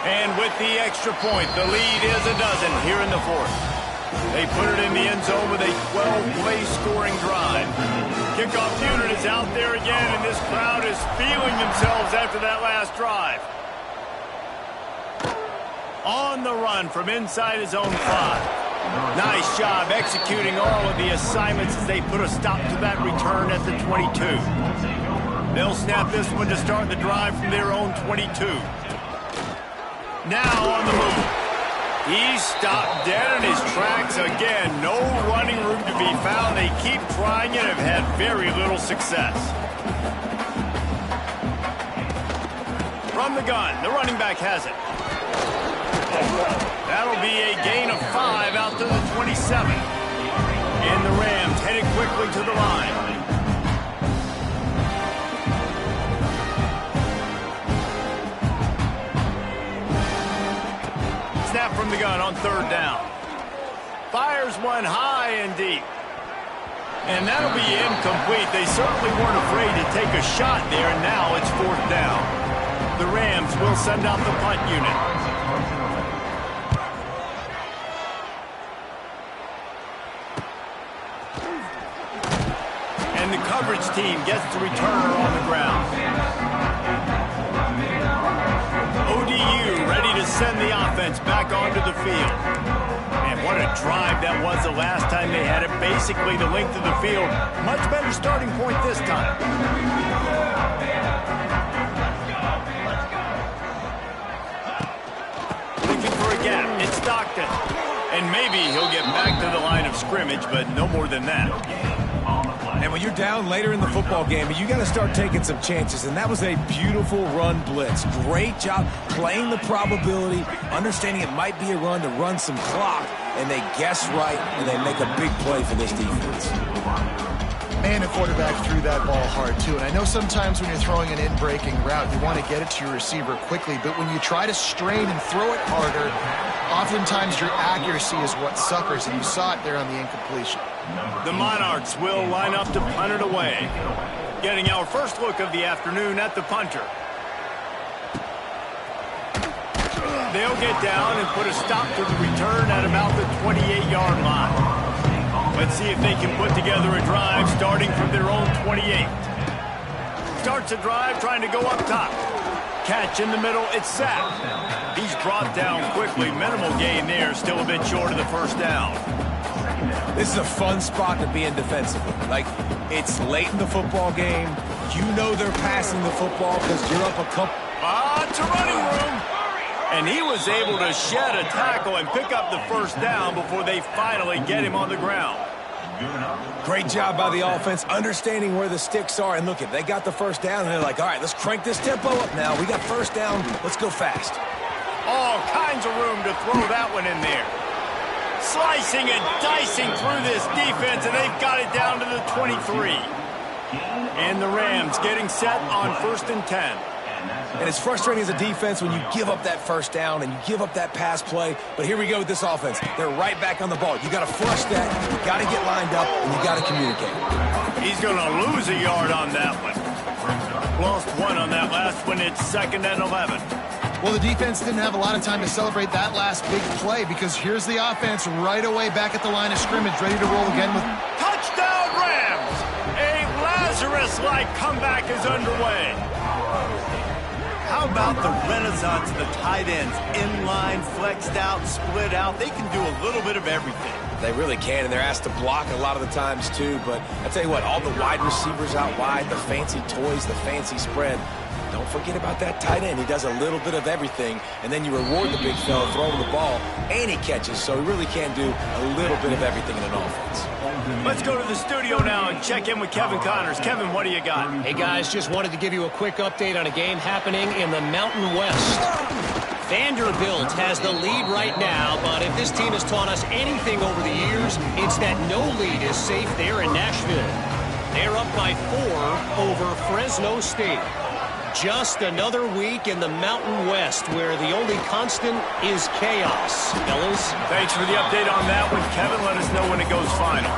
And with the extra point, the lead is a dozen here in the fourth. They put it in the end zone with a 12-play scoring drive. Kickoff unit is out there again, and this crowd is feeling themselves after that last drive. On the run from inside his own 5. Nice job executing all of the assignments as they put a stop to that return at the 22. They'll snap this one to start the drive from their own 22. Now on the move. He's stopped dead in his tracks again. No running room to be found. They keep trying it and have had very little success. From the gun, the running back has it. That'll be a gain of 5 out to the 27. And the Rams headed quickly to the line. Snap from the gun on 3rd down. Fires one high and deep. And that'll be incomplete. They certainly weren't afraid to take a shot there, and now it's 4th down. The Rams will send out the punt unit. And the coverage team gets the returner on the ground. ODU ready to send the offense back onto the field. And what a drive that was the last time they had it. Basically the length of the field. Much better starting point this time. Looking for a gap. It's Stockton. And maybe he'll get back to the line of scrimmage, but no more than that. And when you're down later in the football game, you got to start taking some chances, and that was a beautiful run blitz. Great job playing the probability, understanding it might be a run to run some clock, and they guess right, and they make a big play for this defense. And the quarterback threw that ball hard, too. And I know sometimes when you're throwing an in-breaking route, you want to get it to your receiver quickly, but when you try to strain and throw it harder, oftentimes your accuracy is what suffers, and you saw it there on the incompletion. The Monarchs will line up to punt it away. Getting our first look of the afternoon at the punter. They'll get down and put a stop to the return at about the 28-yard line. Let's see if they can put together a drive starting from their own 28. Starts a drive trying to go up top. Catch in the middle, it's sacked. He's brought down quickly. Minimal gain there, still a bit short of the 1st down. This is a fun spot to be in defensively. Like, it's late in the football game. You know they're passing the football because you're up a couple. It's a running room. And he was able to shed a tackle and pick up the 1st down before they finally get him on the ground. Great job by the offense, understanding where the sticks are. And look, they got the 1st down, and they're like, all right, let's crank this tempo up now. We got 1st down. Let's go fast. All kinds of room to throw that one in there. Slicing and dicing through this defense, and they've got it down to the 23. And the Rams getting set on 1st and 10. And it's frustrating as a defense when you give up that 1st down and you give up that pass play. But here we go with this offense. They're right back on the ball. You got to flush that. You got to get lined up, and you got to communicate. He's going to lose a yard on that one. Lost 1 on that last one. It's 2nd and 11. Well, the defense didn't have a lot of time to celebrate that last big play because here's the offense right away back at the line of scrimmage, ready to roll again with... Touchdown Rams! A Lazarus-like comeback is underway. How about the renaissance of the tight ends? Inline, flexed out, split out. They can do a little bit of everything. They really can, and they're asked to block a lot of the times, too. But I tell you what, all the wide receivers out wide, the fancy toys, the fancy spread. Don't forget about that tight end. He does a little bit of everything, and then you reward the big fella throwing the ball, and he catches, so he really can do a little bit of everything in an offense. Let's go to the studio now and check in with Kevin Connors. Kevin, what do you got? Hey, guys, just wanted to give you a quick update on a game happening in the Mountain West. Vanderbilt has the lead right now, but if this team has taught us anything over the years, it's that no lead is safe there in Nashville. They're up by 4 over Fresno State. Just another week in the Mountain West where the only constant is chaos. Fellas? Thanks for the update on that one, Kevin. Let us know when it goes final.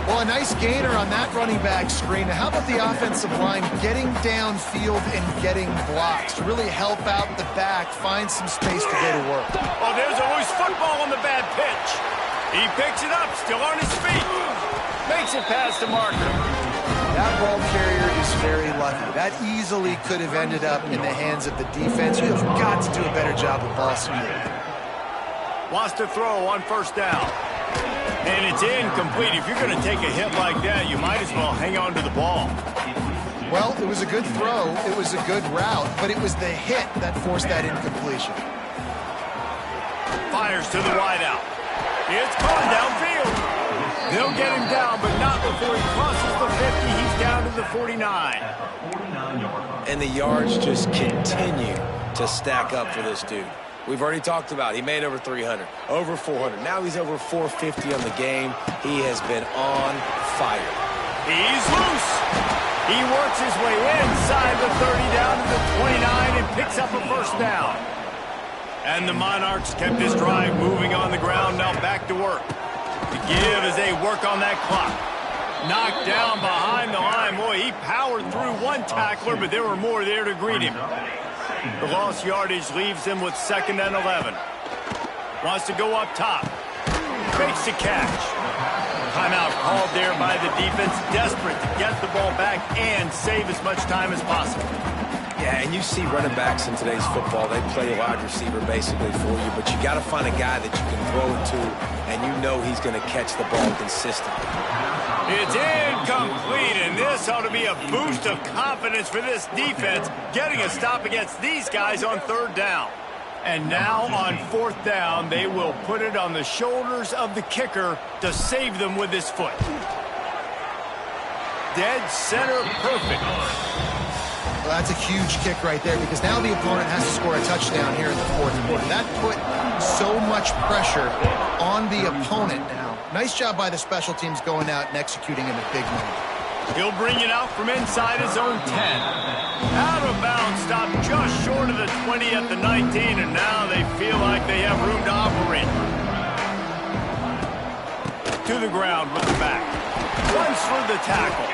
Well, a nice gainer on that running back screen. How about the offensive line getting downfield and getting blocks to really help out the back, find some space to go to work? Oh, there's a loose football on the bad pitch. He picks it up, still on his feet. Makes it past the marker. That ball carrier is very lucky. That easily could have ended up in the hands of the defense. You have got to do a better job with ball security. Wants to throw on first down. And it's incomplete. If you're going to take a hit like that, you might as well hang on to the ball. Well, it was a good throw. It was a good route, but it was the hit that forced that incompletion. Fires to the wideout. It's going downfield. They'll get him down, but not before he crosses the 50. He's down to the 49. And the yards just continue to stack up for this dude. We've already talked about it. He made over 300, over 400. Now he's over 450 on the game. He has been on fire. He's loose. He works his way inside the 30 down to the 29 and picks up a first down. And the Monarchs kept this drive moving on the ground. Now back to work. The give as they work on that clock. Knocked down behind the line. Boy, he powered through one tackler, but there were more there to greet him. The lost yardage leaves him with 2nd and 11. Wants to go up top. Fakes the catch. Timeout called there by the defense, desperate to get the ball back and save as much time as possible. Yeah, and you see running backs in today's football, they play wide receiver basically for you, but you got to find a guy that you can throw it to, and you know he's going to catch the ball consistently. It's incomplete, and this ought to be a boost of confidence for this defense, getting a stop against these guys on 3rd down. And now on 4th down, they will put it on the shoulders of the kicker to save them with his foot. Dead center perfect. Well, that's a huge kick right there because now the opponent has to score a touchdown here in the 4th quarter. That put so much pressure on the opponent now. Nice job by the special teams going out and executing in a big moment. He'll bring it out from inside his own 10. Out of bounds, stopped just short of the 20 at the 19, and now they feel like they have room to operate. To the ground with the back. Runs for the tackle.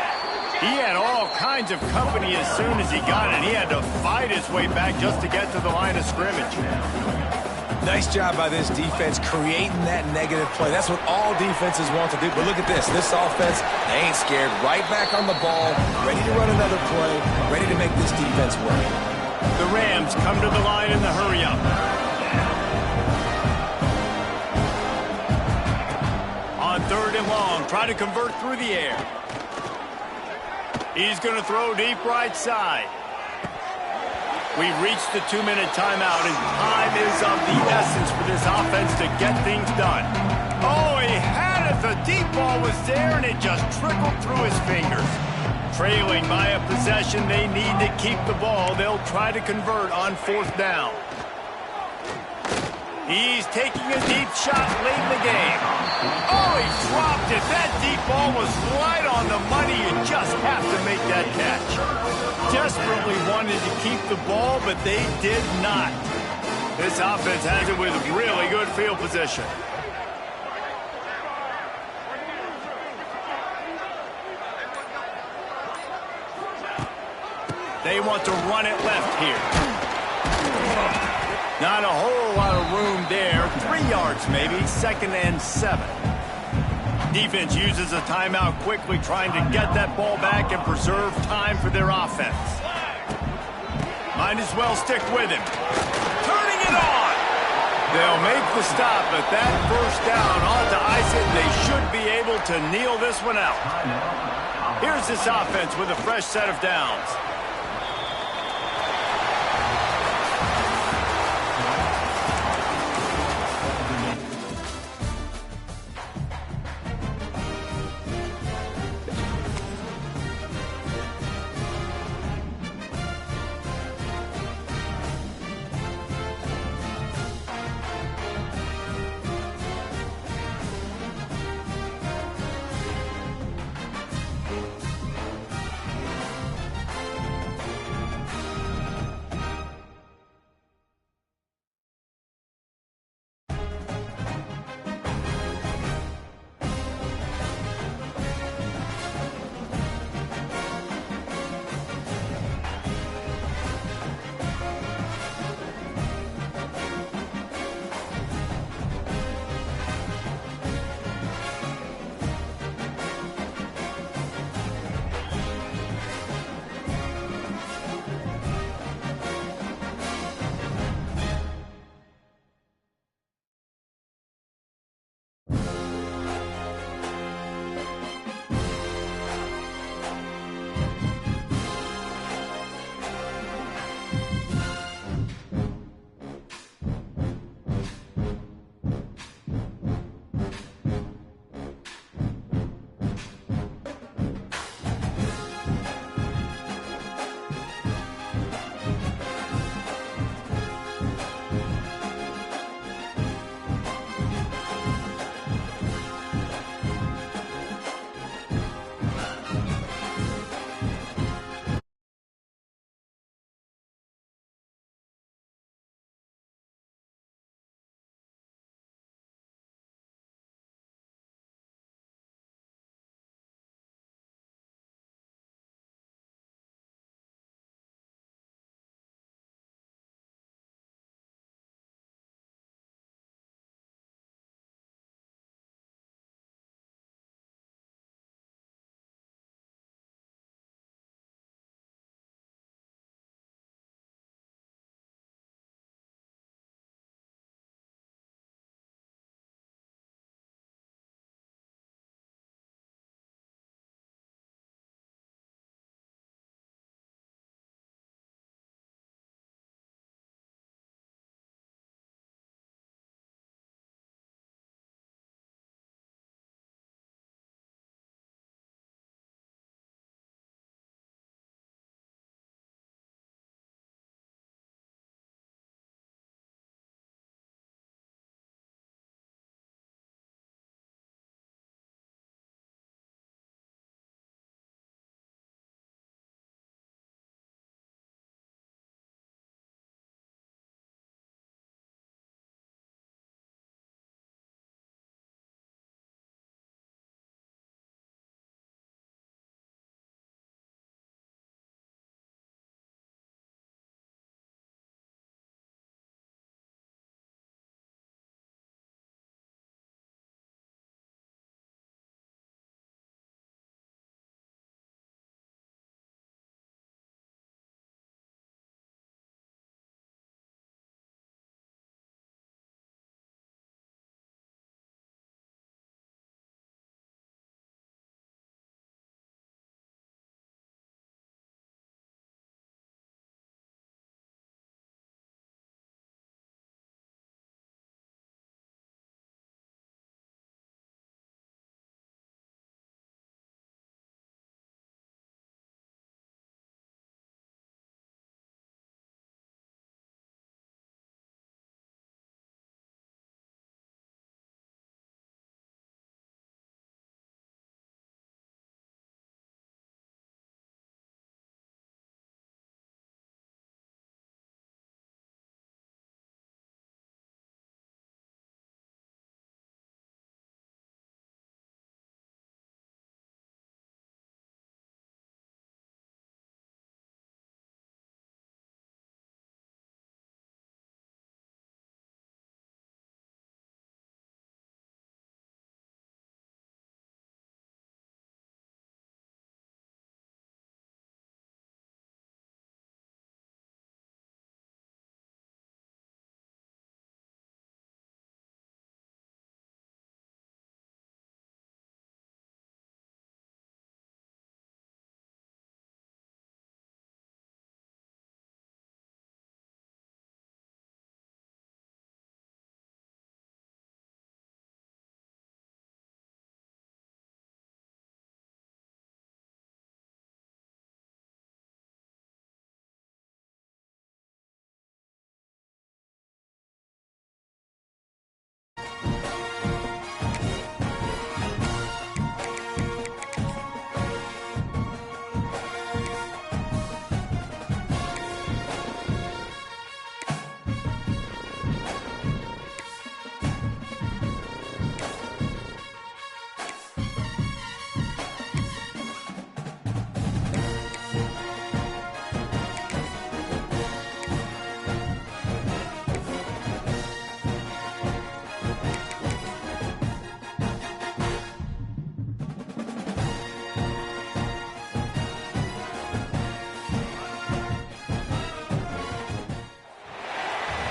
He had all kinds of company as soon as he got it. He had to fight his way back just to get to the line of scrimmage. Nice job by this defense creating that negative play. That's what all defenses want to do. But look at this. This offense, they ain't scared. Right back on the ball, ready to run another play, ready to make this defense work. The Rams come to the line in the hurry-up. On 3rd and long, try to convert through the air. He's going to throw deep right side. We've reached the 2-minute timeout, and time is of the essence for this offense to get things done. Oh, he had it. The deep ball was there, and it just trickled through his fingers. Trailing by a possession, they need to keep the ball. They'll try to convert on 4th down. He's taking a deep shot late in the game. Oh, he dropped it. That deep ball was right on the money. You just have to make that catch. Desperately wanted to keep the ball, but they did not. This offense has it with really good field position. They want to run it left here. Not a whole lot of room there. 3 yards maybe, 2nd and 7. Defense uses a timeout quickly, trying to get that ball back and preserve time for their offense. Might as well stick with him. Turning it on. They'll make the stop, but that first down ought to ice it. They should be able to kneel this one out. Here's this offense with a fresh set of downs.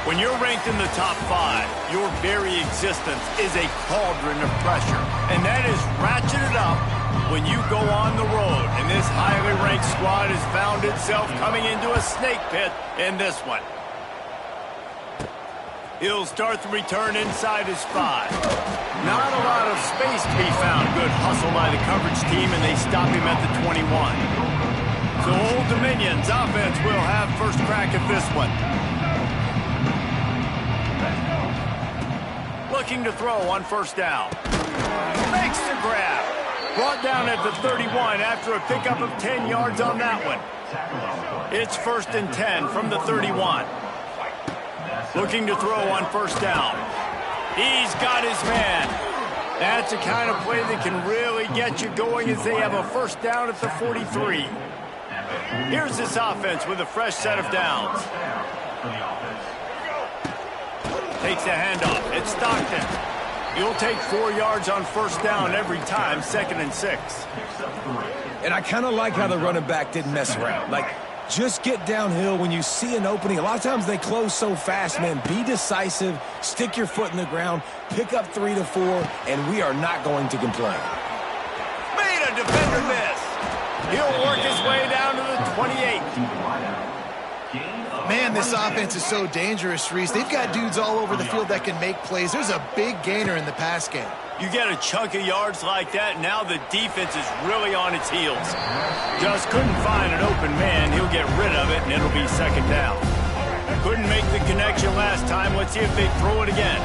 When you're ranked in the top 5, your very existence is a cauldron of pressure. And that is ratcheted up when you go on the road. And this highly ranked squad has found itself coming into a snake pit in this one. He'll start the return inside his 5. Not a lot of space to be found. Good hustle by the coverage team, and they stop him at the 21. So Old Dominion's offense will have first crack at this one. Looking to throw on first down. Makes the grab. Brought down at the 31 after a pickup of 10 yards on that one. It's 1st and 10 from the 31. Looking to throw on first down. He's got his man. That's the kind of play that can really get you going as they have a first down at the 43. Here's this offense with a fresh set of downs. Takes a handoff. It's Stockton. You'll take 4 yards on first down every time, 2nd and 6. And I kind of like how the running back didn't mess around. Like, just get downhill when you see an opening. A lot of times they close so fast, man. Be decisive, stick your foot in the ground, pick up 3 to 4, and we are not going to complain. Made a defender miss. He'll work his way down to the 28. Man, this offense is so dangerous, Reese. They've got dudes all over the field that can make plays. There's a big gainer in the pass game. You get a chunk of yards like that, now the defense is really on its heels. Just couldn't find an open man. He'll get rid of it, and it'll be 2nd down. Couldn't make the connection last time. Let's see if they throw it again.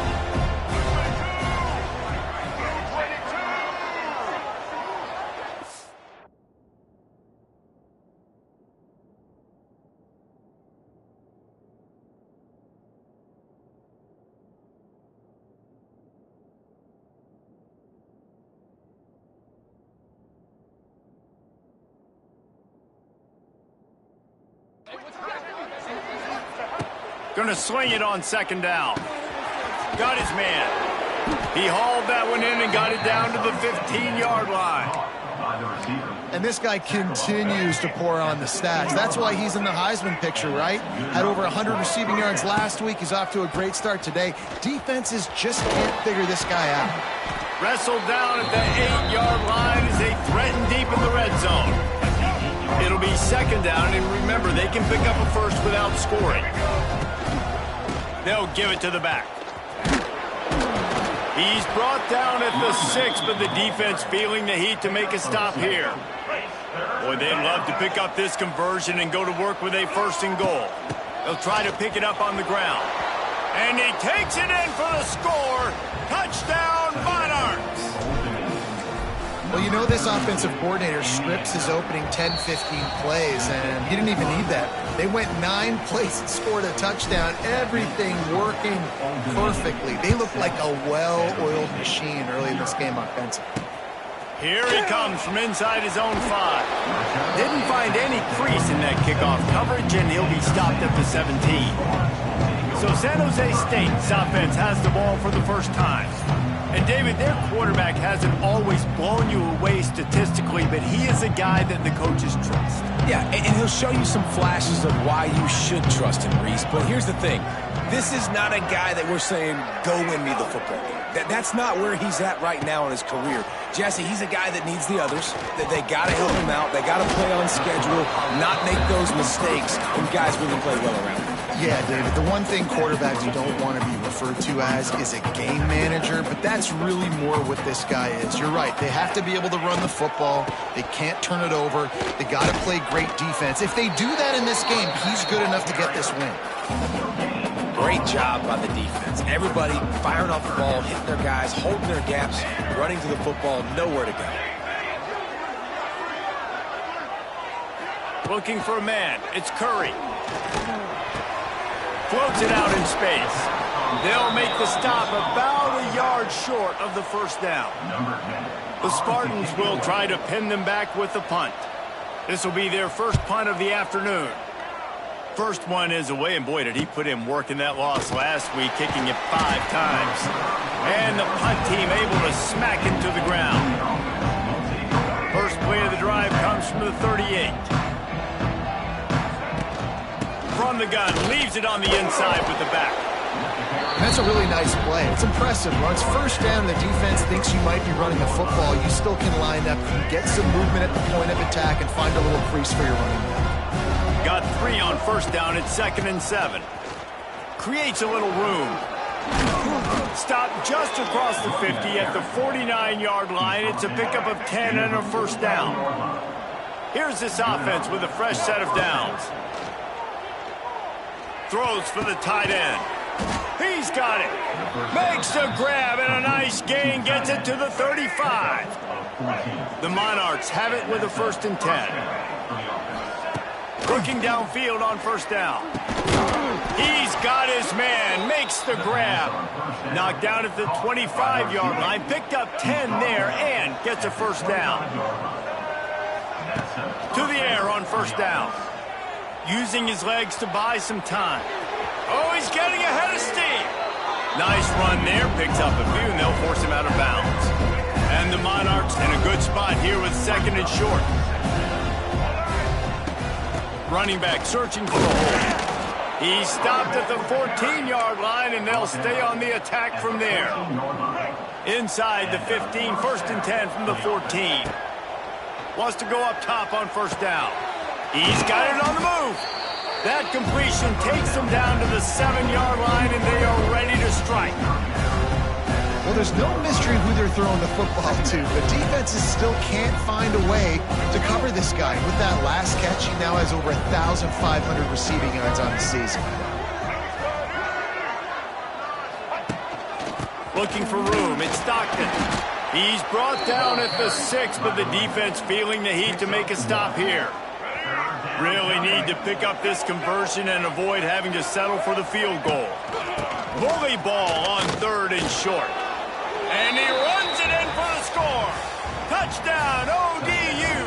Gonna swing it on 2nd down. Got his man. He hauled that one in and got it down to the 15-yard line. And this guy continues to pour on the stats. That's why he's in the Heisman picture, right? Had over 100 receiving yards last week. He's off to a great start today. Defenses just can't figure this guy out. Wrestled down at the 8-yard line as they threaten deep in the red zone. It'll be 2nd down, and remember, they can pick up a first without scoring. They'll give it to the back. He's brought down at the 6, but the defense feeling the heat to make a stop here. Boy, they'd love to pick up this conversion and go to work with a 1st and goal. They'll try to pick it up on the ground. And he takes it in for the score. Touchdown, Monarchs! Well, you know this offensive coordinator scripts his opening 10, 15 plays, and he didn't even need that. They went 9 plays and scored a touchdown. Everything working perfectly. They look like a well-oiled machine early in this game offensively. Here he comes from inside his own 5. Didn't find any crease in that kickoff coverage, and he'll be stopped at the 17. So San Jose State's offense has the ball for the first time. And, David, their quarterback hasn't always blown you away statistically, but he is a guy that the coaches trust. Yeah, and he'll show you some flashes of why you should trust him, Reese. But here's the thing. This is not a guy that we're saying, go win me the football game. That's not where he's at right now in his career. Jesse, he's a guy that needs the others. That they got to help him out. They got to play on schedule, not make those mistakes when guys really play well around him. Yeah, David, the one thing quarterbacks don't want to be referred to as is a game manager, but that's really more what this guy is. You're right. They have to be able to run the football. They can't turn it over. They got to play great defense. If they do that in this game, he's good enough to get this win. Great job by the defense. Everybody firing off the ball, hitting their guys, holding their gaps, running to the football, nowhere to go. Looking for a man. It's Curry. Floats it out in space. They'll make the stop about a yard short of the 1st down. The Spartans will try to pin them back with the punt. This will be their first punt of the afternoon. First one is away, and boy, did he put in work in that loss last week, kicking it 5 times. And the punt team able to smack him to the ground. First play of the drive comes from the 38. From the gun, leaves it on the inside with the back. And that's a really nice play. It's impressive. When it's first down, the defense thinks you might be running the football. You still can line up and get some movement at the point of attack and find a little crease for your running back. Got 3 on first down at 2nd and 7. Creates a little room. Stop just across the 50 at the 49-yard line. It's a pickup of 10 and a first down. Here's this offense with a fresh set of downs. Throws for the tight end. He's got it. Makes a grab and a nice gain. Gets it to the 35. The Monarchs have it with a 1st and 10. Looking downfield on first down. He's got his man. Makes the grab. Knocked down at the 25-yard line. Picked up 10 there and gets a first down. To the air on first down. Using his legs to buy some time. Oh, he's getting ahead of steam. Nice run there. Picks up a few, and they'll force him out of bounds. And the Monarchs in a good spot here with 2nd and short. Running back searching for a hole. He stopped at the 14-yard line, and they'll stay on the attack from there. Inside the 15, 1st and 10 from the 14. Wants to go up top on first down. He's got it on the move. That completion takes them down to the 7-yard line, and they are ready to strike. Well, there's no mystery who they're throwing the football to, but defenses still can't find a way to cover this guy. With that last catch, he now has over 1,500 receiving yards on the season. Looking for room. It's Stockton. He's brought down at the 6, but the defense feeling the heat to make a stop here. Really need to pick up this conversion and avoid having to settle for the field goal. Bully ball on 3rd and short. And he runs it in for the score. Touchdown, ODU.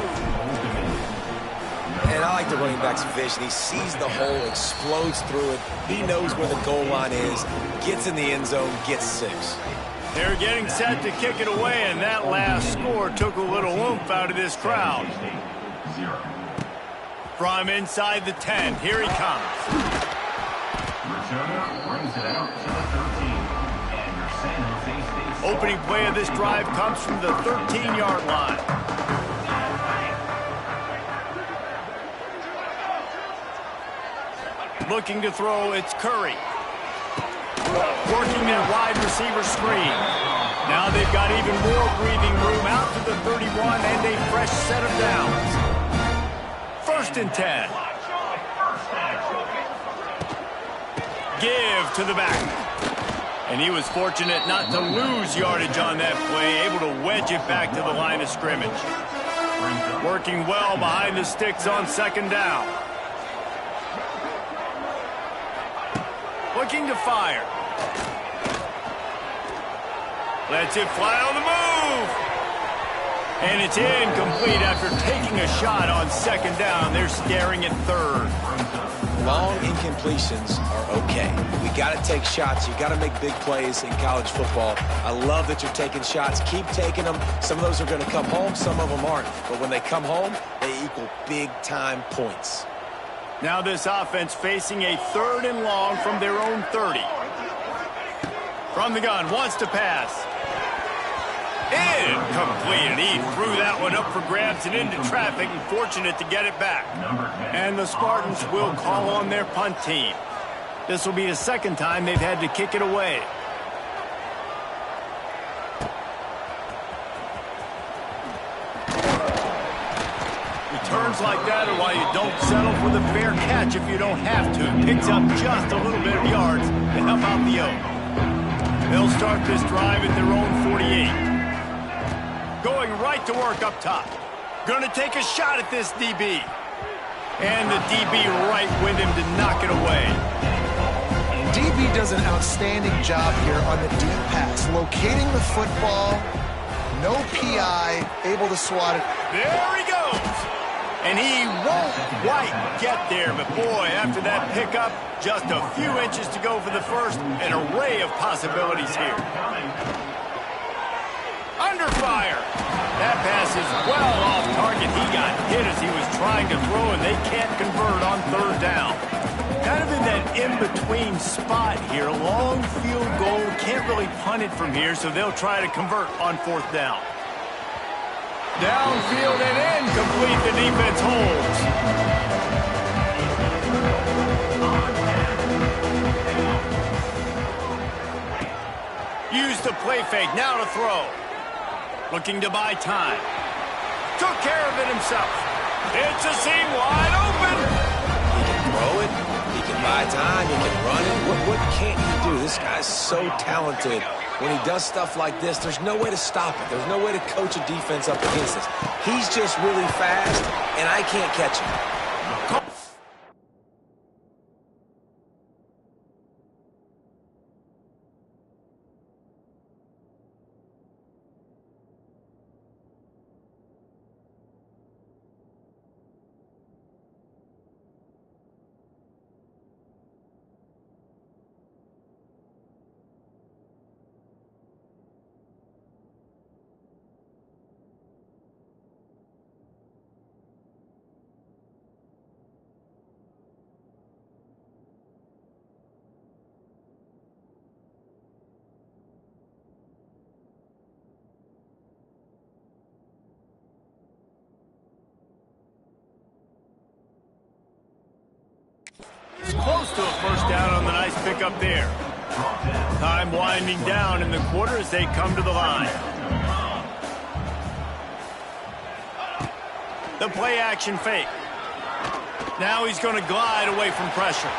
And I like the running back's vision. He sees the hole, explodes through it. He knows where the goal line is, gets in the end zone, gets 6. They're getting set to kick it away, and that last score took a little oomph out of this crowd. From inside the 10, here he comes. Opening play of this drive comes from the 13-yard line. Looking to throw, it's Curry. Working that wide receiver screen. Now they've got even more breathing room out to the 31 and a fresh set of downs. 1st and 10. Give to the back. And he was fortunate not to lose yardage on that play, able to wedge it back to the line of scrimmage. Working well behind the sticks on 2nd down. Looking to fire. Lets it fly on the move. And it's incomplete after taking a shot on 2nd down. They're staring at 3rd. Long incompletions are okay. We got to take shots. You got to make big plays in college football. I love that you're taking shots. Keep taking them. Some of those are going to come home. Some of them aren't. But when they come home, they equal big-time points. Now this offense facing a 3rd and long from their own 30. From the gun, wants to pass. Incomplete, and he threw that one up for grabs and into traffic, and fortunate to get it back. And the Spartans will call on their punt team. This will be the 2nd time they've had to kick it away. Returns like that are why you don't settle for the fair catch if you don't have to. Picks up just a little bit of yards to help out the Oak. They'll start this drive at their own 48. Going right to work up top. Going to take a shot at this DB. And the DB right with him to knock it away. DB does an outstanding job here on the deep pass. Locating the football, no PI, able to swat it. There he goes. And he won't quite get there. But boy, after that pickup, just a few inches to go for the first. An array of possibilities here. Under fire. That pass is well off target. He got hit as he was trying to throw, and they can't convert on 3rd down. Kind of in that in-between spot here. A long field goal. Can't really punt it from here, so they'll try to convert on 4th down. Downfield and incomplete. The defense holds. Use the play fake. Now to throw. Looking to buy time. Took care of it himself. It's a seam wide open. He can throw it. He can buy time. He can run it. What can't he do? This guy's so talented. When he does stuff like this, there's no way to stop it. There's no way to coach a defense up against this. He's just really fast, and I can't catch him. Close to a first down on the nice pickup there. Time winding down in the quarter as they come to the line. The play action fake. Now he's going to glide away from pressure.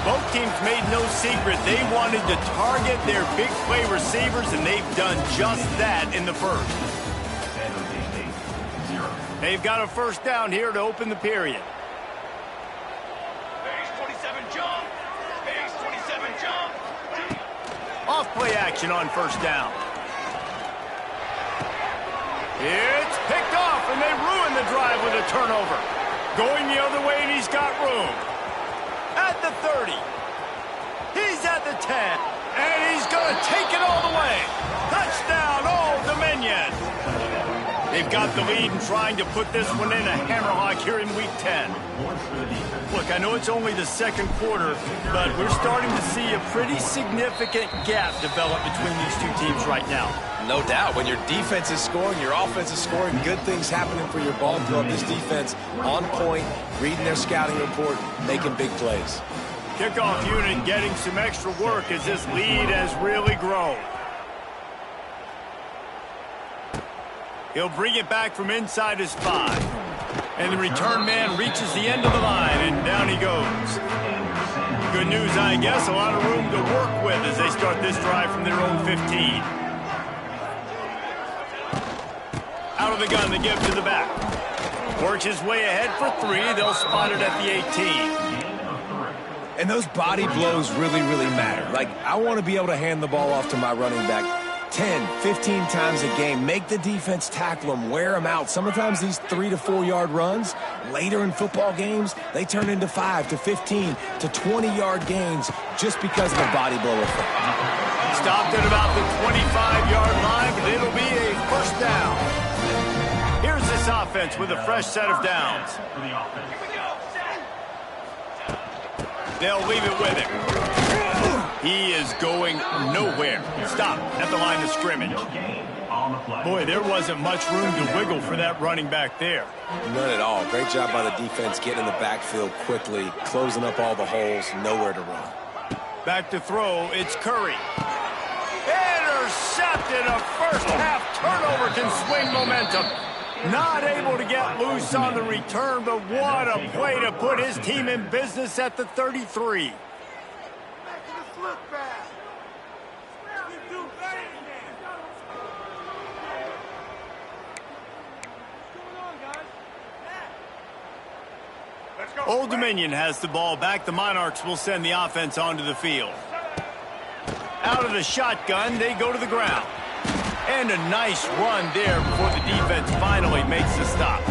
Both teams made no secret they wanted to target their big play receivers, and they've done just that in the first. They've got a first down here to open the period. Base 27 jump. Base 27 jump. Off play action on first down. It's picked off, and they ruin the drive with a turnover. Going the other way, and he's got room. At the 30. He's at the 10. And he's going to take it all the way. Touchdown, Old Dominion. They've got the lead and trying to put this one in a hammerlock here in Week 10. Look, I know it's only the second quarter, but we're starting to see a pretty significant gap develop between these two teams right now. No doubt. When your defense is scoring, your offense is scoring, good things happening for your ball club. This defense on point, reading their scouting report, making big plays. Kickoff unit getting some extra work as this lead has really grown. He'll bring it back from inside his 5. And the return man reaches the end of the line, and down he goes. Good news, I guess, a lot of room to work with as they start this drive from their own 15. Out of the gun, they give to the back. Works his way ahead for 3. They'll spot it at the 18. And those body blows really, really matter. Like, I want to be able to hand the ball off to my running back 10, 15 times a game. Make the defense tackle them, wear them out. Sometimes these 3 to 4 yard runs, later in football games, they turn into 5 to 15 to 20 yard gains just because of the body blow effect. Stopped at about the 25-yard line, but it'll be a first down. Here's this offense with a fresh set of downs. They'll leave it with him. He is going nowhere. Stop at the line of scrimmage. Boy, there wasn't much room to wiggle for that running back there. None at all. Great job by the defense getting in the backfield quickly, closing up all the holes, nowhere to run. Back to throw, it's Curry. Intercepted. A first half turnover can swing momentum. Not able to get loose on the return, but what a play to put his team in business at the 33. Old Dominion has the ball back. The Monarchs will send the offense onto the field. Out of the shotgun, they go to the ground. And a nice run there before the defense finally makes the stop.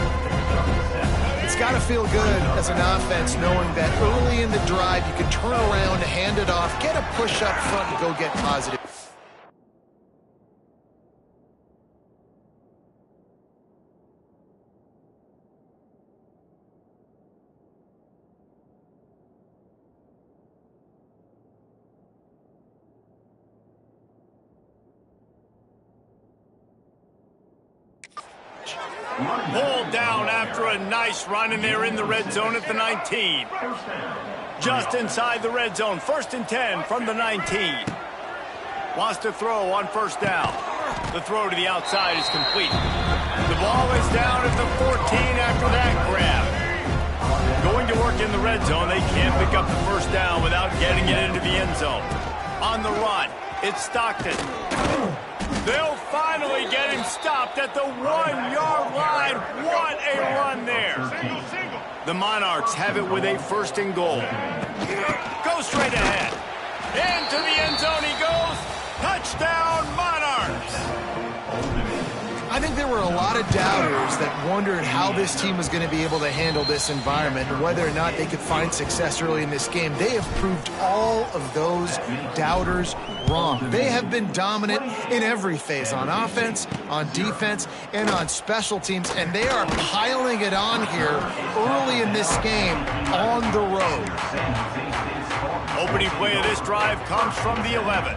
It's got to feel good as an offense knowing that early in the drive you can turn around, hand it off, get a push up front, and go get positive. Pulled down after a nice run, and they're in the red zone at the 19. Just inside the red zone, 1st and 10 from the 19. Wants to throw on 1st down. The throw to the outside is complete. The ball is down at the 14 after that grab. Going to work in the red zone, they can't pick up the 1st down without getting it into the end zone. On the run, it's Stockton. They'll finally get him stopped at the 1-yard line. What a run there. The Monarchs have it with a 1st and goal. Go straight ahead. Into the end zone he goes. Touchdown, Monarchs. I think there were a lot of doubters that wondered how this team was going to be able to handle this environment and whether or not they could find success early in this game. They have proved all of those doubters wrong. They have been dominant in every phase, on offense, on defense, and on special teams, and they are piling it on here early in this game on the road. Opening play of this drive comes from the 11.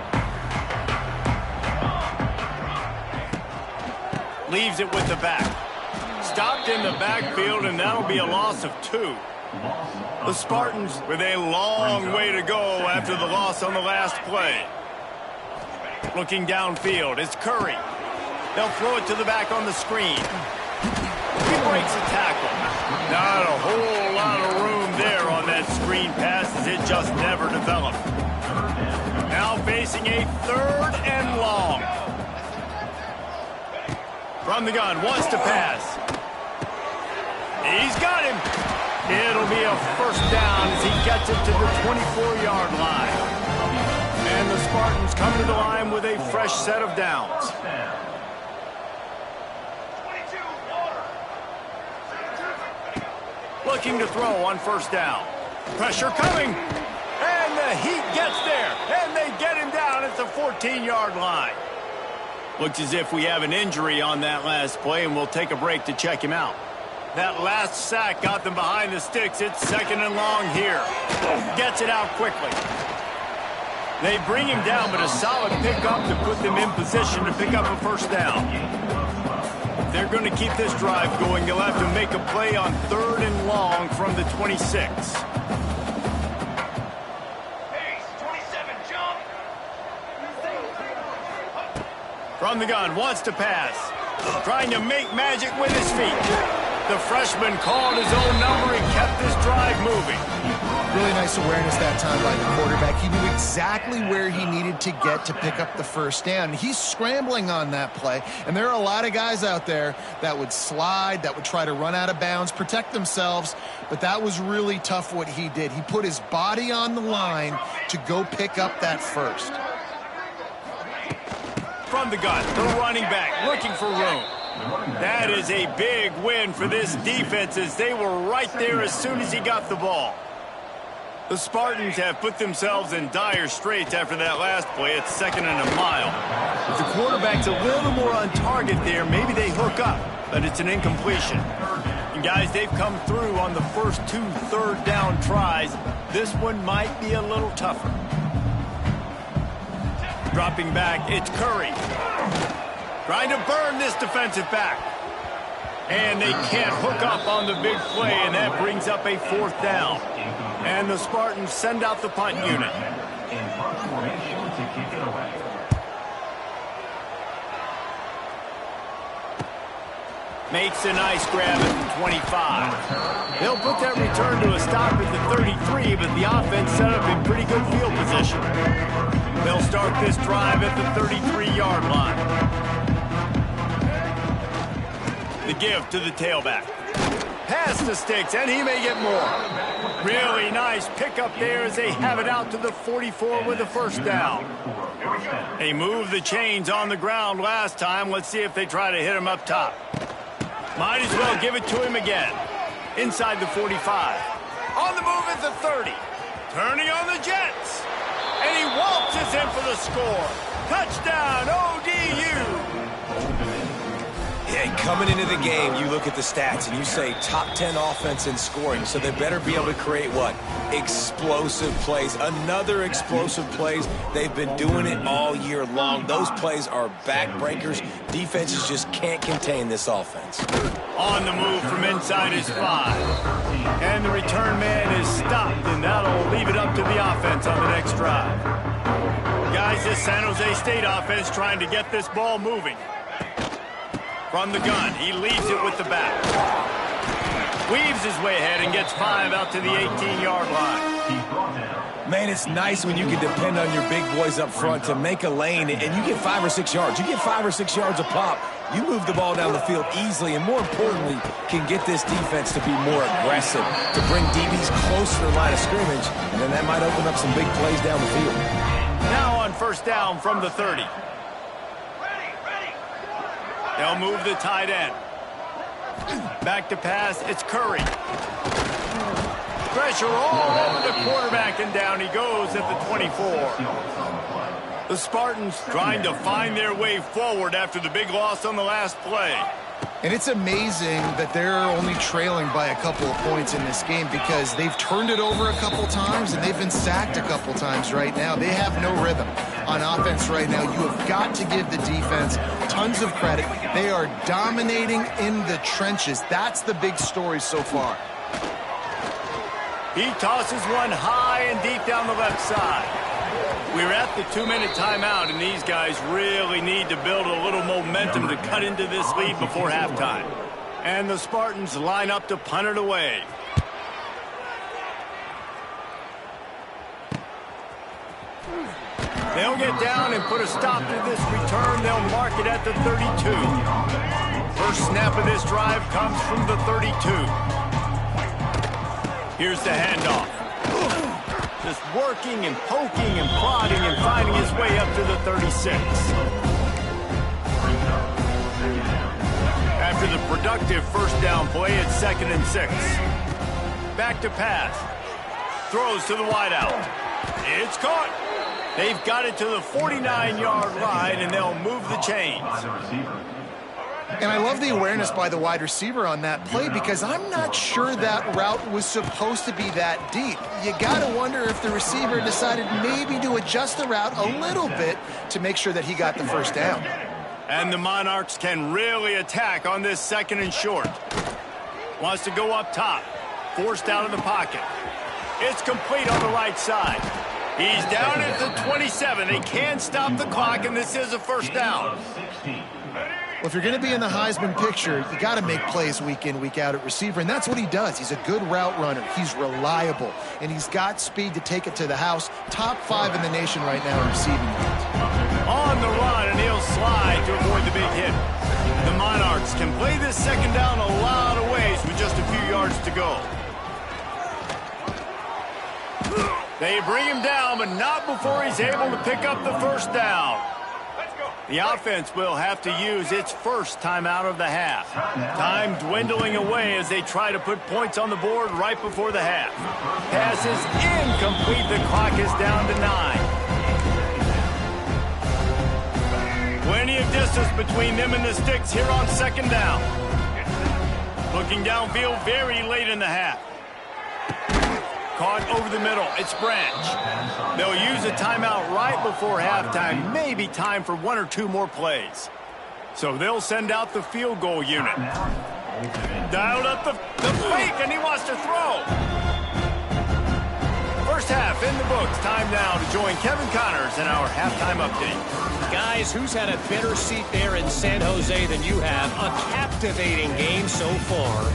Leaves it with the back. Stopped in the backfield, and that'll be a loss of 2. The Spartans with a long way to go after the loss on the last play. Looking downfield, it's Curry. They'll throw it to the back on the screen. He breaks a tackle. Not a whole lot of room there on that screen pass, as it just never developed. Now facing a 3rd and long. From the gun, wants to pass. He's got him. It'll be a 1st down as he gets it to the 24-yard line. And the Spartans come to the line with a fresh set of downs. Looking to throw on 1st down. Pressure coming. And the Heat gets there. And they get him down at the 14-yard line. Looks as if we have an injury on that last play, and we'll take a break to check him out. That last sack got them behind the sticks. It's 2nd and long here. Gets it out quickly. They bring him down, but a solid pickup to put them in position to pick up a 1st down. If they're going to keep this drive going, they'll have to make a play on 3rd and long from the 26. From the gun, wants to pass. Trying to make magic with his feet. The freshman called his own number and kept this drive moving. Really nice awareness that time by the quarterback. He knew exactly where he needed to get to pick up the 1st down. He's scrambling on that play, and there are a lot of guys out there that would slide, that would try to run out of bounds, protect themselves, but that was really tough what he did. He put his body on the line to go pick up that 1st. From the gun, the running back looking for room. That is a big win for this defense, as they were right there as soon as he got the ball. The Spartans have put themselves in dire straits after that last play. It's 2nd and a mile. If the quarterback's a little more on target there, maybe they hook up, but it's an incompletion. And guys, they've come through on the first 2 3rd down tries. This one might be a little tougher. Dropping back, it's Curry. Trying to burn this defensive back. And they can't hook up on the big play, and that brings up a 4th down. And the Spartans send out the punt unit. Makes a nice grab at the 25. They'll put that return to a stop at the 33, but the offense set up in pretty good field position. They'll start this drive at the 33-yard line. The give to the tailback. Pass the sticks, and he may get more. Really nice pickup there as they have it out to the 44 with the 1st down. They moved the chains on the ground last time. Let's see if they try to hit him up top. Might as well give it to him again. Inside the 45. On the move at the 30. Turning on the Jets. And he waltzes in for the score. Touchdown, ODU. Okay, coming into the game, you look at the stats and you say top 10 offense in scoring, so they better be able to create what? Explosive plays. Another explosive plays. They've been doing it all year long. Those plays are backbreakers. Defenses just can't contain this offense. On the move from inside his 5. And the return man is stopped, and that'll leave it up to the offense on the next drive. Guys, this San Jose State offense trying to get this ball moving. From the gun, he leaves it with the back. Weaves his way ahead and gets 5 out to the 18-yard line. Man, it's nice when you can depend on your big boys up front to make a lane, and you get 5 or 6 yards. You get 5 or 6 yards a pop. You move the ball down the field easily, and more importantly, can get this defense to be more aggressive, to bring DBs close to the line of scrimmage, and then that might open up some big plays down the field. Now on first down from the 30. They'll move the tight end. Back to pass, it's Curry. Pressure all over the quarterback, and down he goes at the 24. The Spartans trying to find their way forward after the big loss on the last play. And it's amazing that they're only trailing by a couple of points in this game because they've turned it over a couple times and they've been sacked a couple times right now. They have no rhythm on offense right now. You have got to give the defense tons of credit. They are dominating in the trenches. That's the big story so far. He tosses one high and deep down the left side. We're at the 2-minute timeout, and these guys really need to build a little momentum to cut into this lead before halftime. And the Spartans line up to punt it away. They'll get down and put a stop to this return. They'll mark it at the 32. First snap of this drive comes from the 32. Here's the handoff. Just working and poking and prodding and finding his way up to the 36. After the productive first down play, it's 2nd and 6. Back to pass. Throws to the wideout. It's caught. They've got it to the 49-yard line, and they'll move the chains. And I love the awareness by the wide receiver on that play because I'm not sure that route was supposed to be that deep. You got to wonder if the receiver decided maybe to adjust the route a little bit to make sure that he got the first down. And the Monarchs can really attack on this 2nd and short. Wants to go up top. Forced out of the pocket. It's complete on the right side. He's down at the 27. They can't stop the clock, and this is a first down. Well, if you're going to be in the Heisman picture, you got to make plays week in, week out at receiver, and that's what he does. He's a good route runner. He's reliable, and he's got speed to take it to the house. Top 5 in the nation right now in receiving yards. On the run, and he'll slide to avoid the big hit. The Monarchs can play this 2nd down a lot of ways with just a few yards to go. They bring him down, but not before he's able to pick up the first down. The offense will have to use its first timeout of the half. Time dwindling away as they try to put points on the board right before the half. Pass is incomplete. The clock is down to 9. Plenty of distance between them and the sticks here on 2nd down. Looking downfield very late in the half. Caught over the middle. It's Branch. They'll use a timeout right before halftime. Maybe time for 1 or 2 more plays. So they'll send out the field goal unit. Dialed up the fake, and he wants to throw. First half in the books. Time now to join Kevin Connors in our halftime update. Guys, who's had a better seat there in San Jose than you have? A captivating game so far.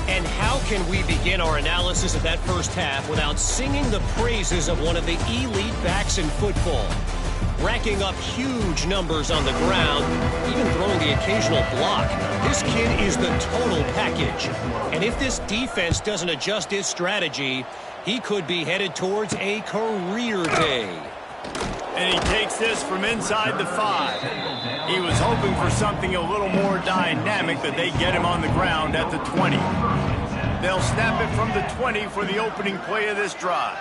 And how can we begin our analysis of that first half without singing the praises of one of the elite backs in football? Racking up huge numbers on the ground, even throwing the occasional block. This kid is the total package. And if this defense doesn't adjust its strategy, he could be headed towards a career day. And he takes this from inside the 5. He was hoping for something a little more dynamic, but they get him on the ground at the 20. They'll snap it from the 20 for the opening play of this drive.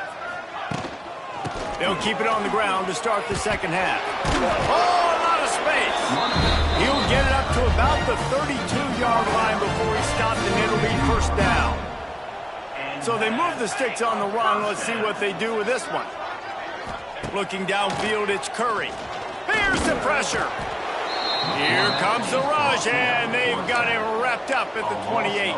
They'll keep it on the ground to start the second half. Oh, a lot of space. He'll get it up to about the 32-yard line before he stopped, and it'll be first down. So they move the sticks on the run. Let's see what they do with this one. Looking downfield, it's Curry. Here's the pressure. Here comes the rush, and they've got him wrapped up at the 28.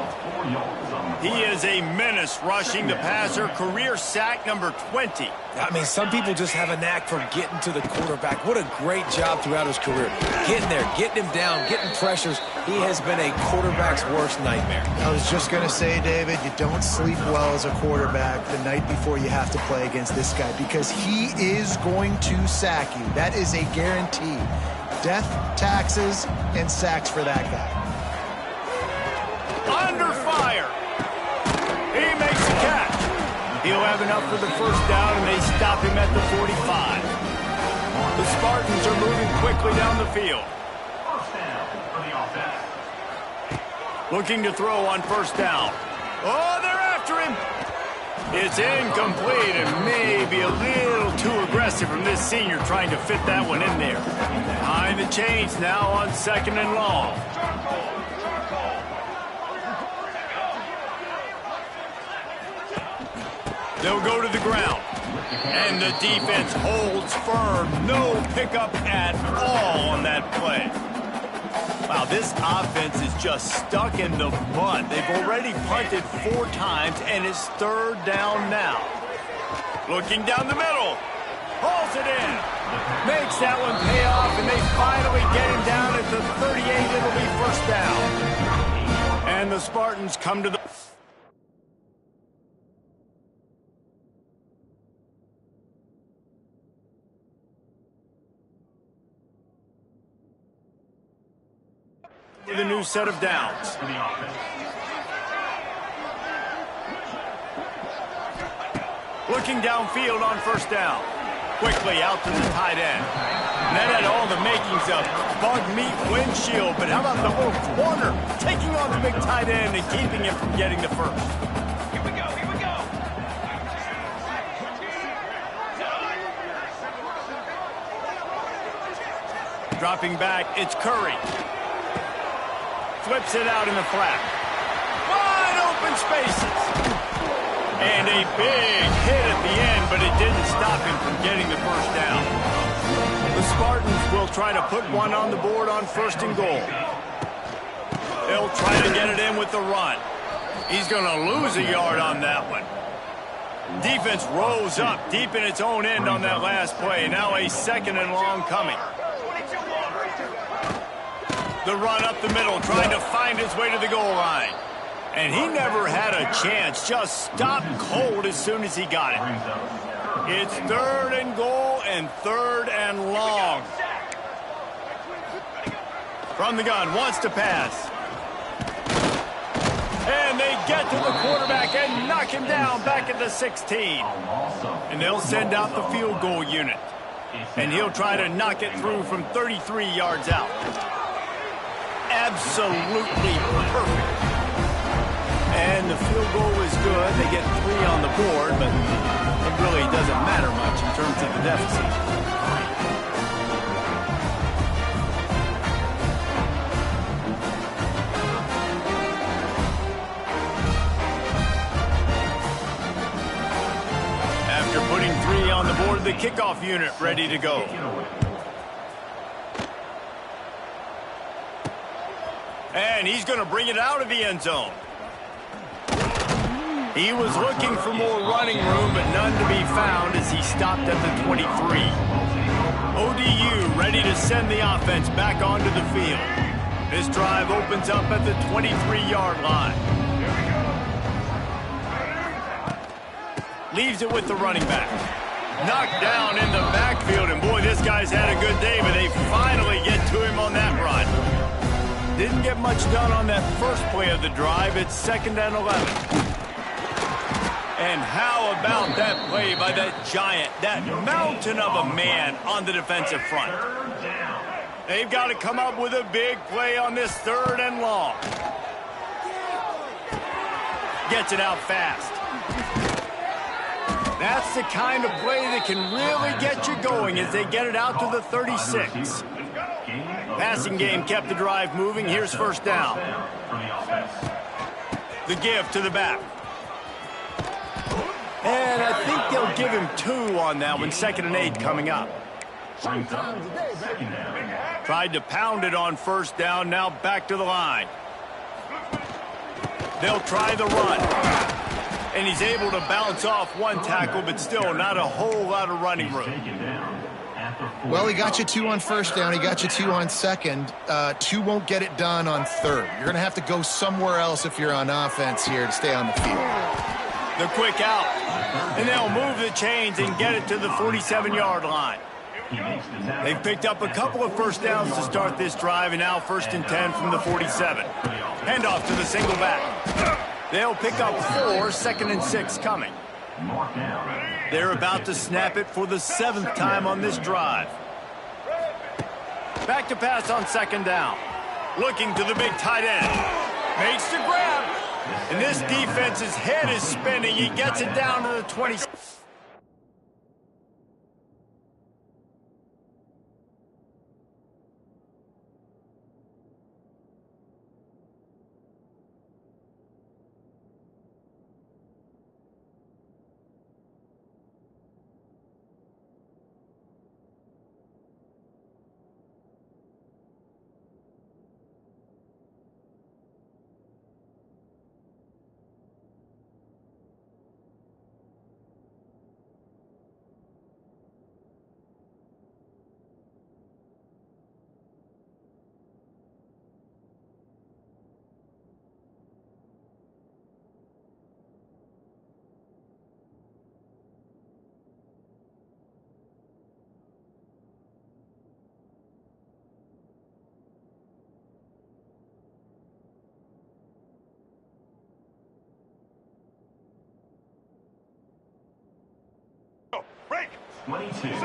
He is a menace rushing the passer. Career sack number 20. I mean, some people just have a knack for getting to the quarterback. What a great job throughout his career. Getting there, getting him down, getting pressures. He has been a quarterback's worst nightmare. I was just going to say, David, you don't sleep well as a quarterback the night before you have to play against this guy because he is going to sack you. That is a guarantee. Death, taxes, and sacks for that guy. Under fire. He makes the catch. He'll have enough for the first down, and they stop him at the 45. The Spartans are moving quickly down the field. Looking to throw on first down. Oh, they're after him. It's incomplete and maybe a little too aggressive from this senior trying to fit that one in there. Behind the chains now on second and long. They'll go to the ground. And the defense holds firm. No pickup at all on that play. Wow, this offense is just stuck in the mud. They've already punted 4 times, and it's third down now. Looking down the middle. Hauls it in. Makes that one pay off, and they finally get him down at the 38. It'll be first down. And the Spartans come to the... with a new set of downs. Looking downfield on first down. Quickly out to the tight end. And that had all the makings of bug meat windshield, but how about the little corner taking on the big tight end and keeping him from getting the first? Here we go, here we go. Dropping back, it's Curry. Flips it out in the flat. Wide open spaces. And a big hit at the end, but it didn't stop him from getting the first down. The Spartans will try to put one on the board on first and goal. They'll try to get it in with the run. He's going to lose a yard on that one. Defense rolls up deep in its own end on that last play. Now a second and long coming. The run up the middle, trying to find his way to the goal line. And he never had a chance, just stopped cold as soon as he got it. It's third and goal and third and long. From the gun, wants to pass. And they get to the quarterback and knock him down back at the 16. And they'll send out the field goal unit. And he'll try to knock it through from 33 yards out. Absolutely perfect. And the field goal is good. They get 3 on the board, but it really doesn't matter much in terms of the deficit. After putting 3 on the board, the kickoff unit ready to go. And he's going to bring it out of the end zone. He was looking for more running room, but none to be found as he stopped at the 23. ODU ready to send the offense back onto the field. This drive opens up at the 23-yard line. Leaves it with the running back. Knocked down in the backfield, and boy, this guy's had a good day, but they finally get to him on that run. Didn't get much done on that first play of the drive. It's second and 11. And how about that play by that giant, that mountain of a man on the defensive front? They've got to come up with a big play on this third and long. Gets it out fast. That's the kind of play that can really get you going as they get it out to the 36. Passing game kept the drive moving. Here's first down. The give to the back. And I think they'll give him 2 on that one. 2nd and 8 coming up. Tried to pound it on first down. Now back to the line. They'll try the run. And he's able to bounce off one tackle, but still not a whole lot of running room. Well, he got you 2 on first down. He got you 2 on second. 2 won't get it done on third. You're going to have to go somewhere else if you're on offense here to stay on the field. The quick out. And they'll move the chains and get it to the 47-yard line. They've picked up a couple of first downs to start this drive, and now 1st and 10 from the 47. Handoff to the single back. They'll pick up 4, 2nd and 6 coming. They're about to snap it for the 7th time on this drive. Back to pass on 2nd down. Looking to the big tight end. Makes the grab. And this defense's head is spinning. He gets it down to the 20.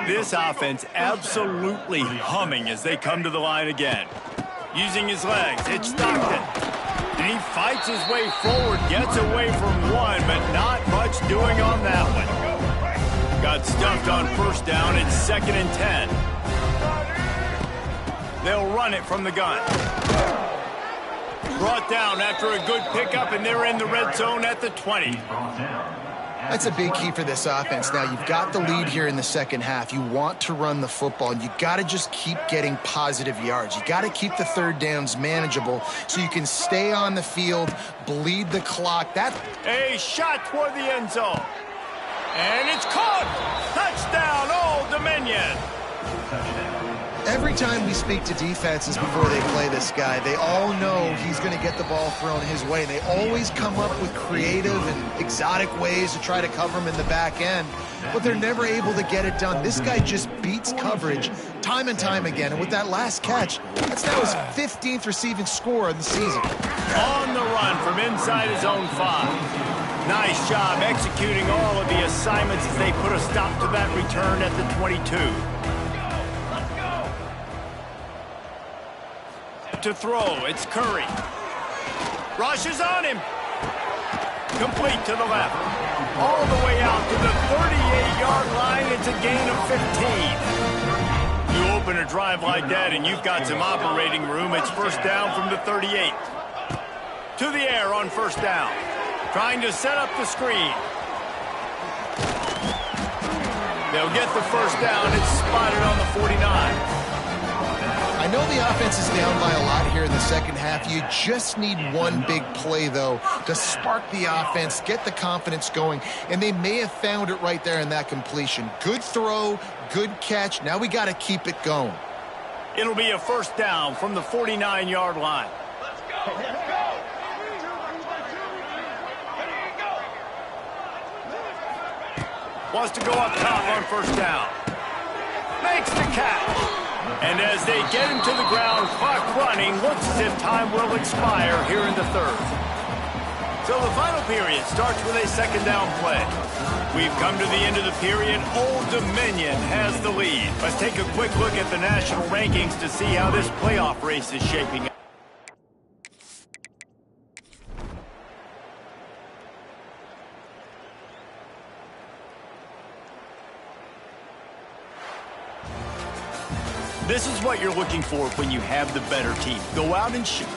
This offense absolutely humming as they come to the line again. Using his legs, it's Stockton. And he fights his way forward, gets away from one, but not much doing on that one. Got stuffed on first down. It's 2nd and 10. They'll run it from the gun. Brought down after a good pickup, and they're in the red zone at the 20. That's a big key for this offense. Now, you've got the lead here in the second half. You want to run the football, and you got to just keep getting positive yards. You got to keep the third downs manageable so you can stay on the field, bleed the clock. A shot toward the end zone. And it's caught. Touchdown, Old Dominion. Every time we speak to defenses before they play this guy, they all know he's going to get the ball thrown his way. They always come up with creative and exotic ways to try to cover him in the back end, but they're never able to get it done. This guy just beats coverage time and time again, and with that last catch, that's now his 15th receiving score of the season. On the run from inside his own 5. Nice job executing all of the assignments as they put a stop to that return at the 22. To throw, it's Curry. Rushes on him. Complete to the left. All the way out to the 38-yard line. It's a gain of 15. You open a drive like that and you've got some operating room. It's first down from the 38. To the air on first down. Trying to set up the screen. They'll get the first down. It's spotted on the 49. I know the offense is down by a lot here in the second half. You just need one big play, though, to spark the offense, get the confidence going, and they may have found it right there in that completion. Good throw, good catch. Now we got to keep it going. It'll be a first down from the 49-yard line. Let's go! Let's go! Wants to go up top on first down. Makes the catch. And as they get him to the ground, clock running, looks as if time will expire here in the third. So the final period starts with a second down play. We've come to the end of the period. Old Dominion has the lead. Let's take a quick look at the national rankings to see how this playoff race is shaping up. This is what you're looking for when you have the better team. Go out and shoot.